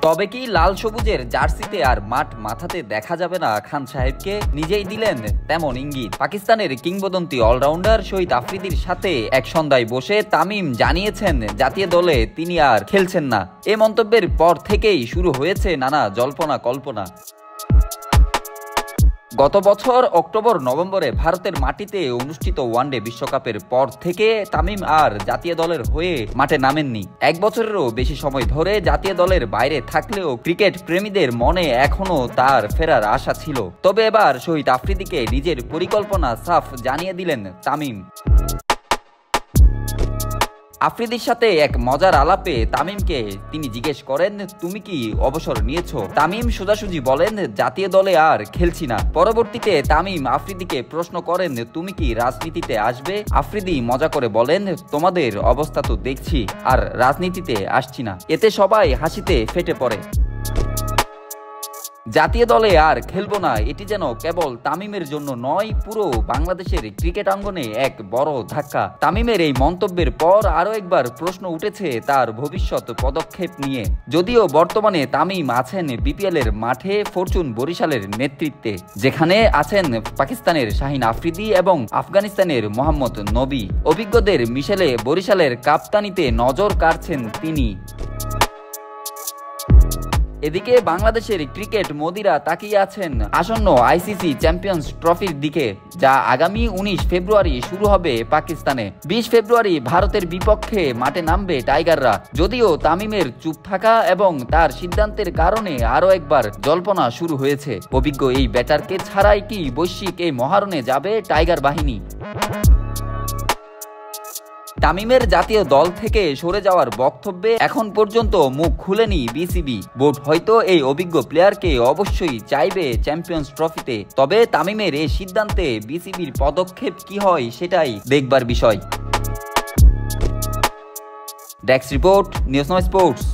তবে কি লাল সবুজের জার্সিতে আর মাঠ মাথাতে দেখা যাবে না খান সাহেবকে? নিজেই দিলেন তেমন ইঙ্গিত। পাকিস্তানের কিংবদন্তি অলরাউন্ডার শহীদ আফ্রিদির সাথে এক সন্ধ্যায় বসে তামিম জানিয়েছেন জাতীয় দলে তিনি আর খেলছেন না। এ মন্তব্যের পর থেকেই শুরু হয়েছে নানা জল্পনা কল্পনা। গত বছর অক্টোবর-নভেম্বরে ভারতের মাটিতে অনুষ্ঠিত ওয়ানডে বিশ্বকাপের পর থেকে তামিম আর জাতীয় দলের হয়ে মাঠে নামেননি। এক বছরেরও বেশি সময় ধরে জাতীয় দলের বাইরে থাকলেও ক্রিকেট প্রেমীদের মনে এখনও তার ফেরার আশা ছিল। তবে এবার শহীদ আফ্রিদিকে নিজের পরিকল্পনা সাফ জানিয়ে দিলেন তামিম। আফ্রিদির সাথে এক মজার আলাপে তামিমকে তিনি জিজ্ঞেস করেন, তুমি কি অবসর নিয়েছো? তামিম সোজাসুজি বলেন, জাতীয় দলে আর খেলছি না। পরবর্তীতে তামিম আফ্রিদিকে প্রশ্ন করেন, তুমি কি রাজনীতিতে আসবে? আফ্রিদি মজা করে বলেন, তোমাদের অবস্থা তো দেখছি, আর রাজনীতিতে আসছি না। এতে সবাই হাসিতে ফেটে পড়ে। জাতীয় দলে আর খেলবো না, এটি যেন কেবল তামিমের জন্য নয়, পুরো বাংলাদেশের ক্রিকেট অঙ্গনে এক বড় ধাক্কা। তামিমের এই মন্তব্যের পর আরও একবার প্রশ্ন উঠেছে তার ভবিষ্যৎ পদক্ষেপ নিয়ে। যদিও বর্তমানে তামিম আছেন বিপিএল এর মাঠে ফরচুন বরিশালের নেতৃত্বে, যেখানে আছেন পাকিস্তানের শাহিন আফ্রিদি এবং আফগানিস্তানের মোহাম্মদ নবী। অভিজ্ঞদের মিশেলে বরিশালের কাপ্তানিতে নজর কাড়ছেন তিনি। এদিকে বাংলাদেশের ক্রিকেট মদিরা তাকিয়ে আছেন আসন্ন আইসিসি চ্যাম্পিয়ন্স ট্রফির দিকে, যা আগামী 19 ফেব্রুয়ারি শুরু হবে পাকিস্তানে। 20 ফেব্রুয়ারি ভারতের বিপক্ষে মাঠে নামবে টাইগাররা। যদিও তামিমের চুপ থাকা এবং তার সিদ্ধান্তের কারণে আরও একবার জল্পনা শুরু হয়েছে, অভিজ্ঞ এই ব্যাটারকে ছাড়াই কি বৈশ্বিক এই মহারণে যাবে টাইগার বাহিনী? তামিমের জাতীয় দল থেকে সরে যাওয়ার বক্তব্যে এখন পর্যন্ত মুখ খুলেনি বিসিবি। বোর্ড হয়তো এই অভিজ্ঞ প্লেয়ারকে অবশ্যই চাইবে চ্যাম্পিয়ন্স ট্রফিতে। তবে তামিমের এই সিদ্ধান্তে বিসিবির পদক্ষেপ কি হয় সেটাই দেখবার বিষয়। ডেস্ক রিপোর্ট, নিউজ নয় স্পোর্টস।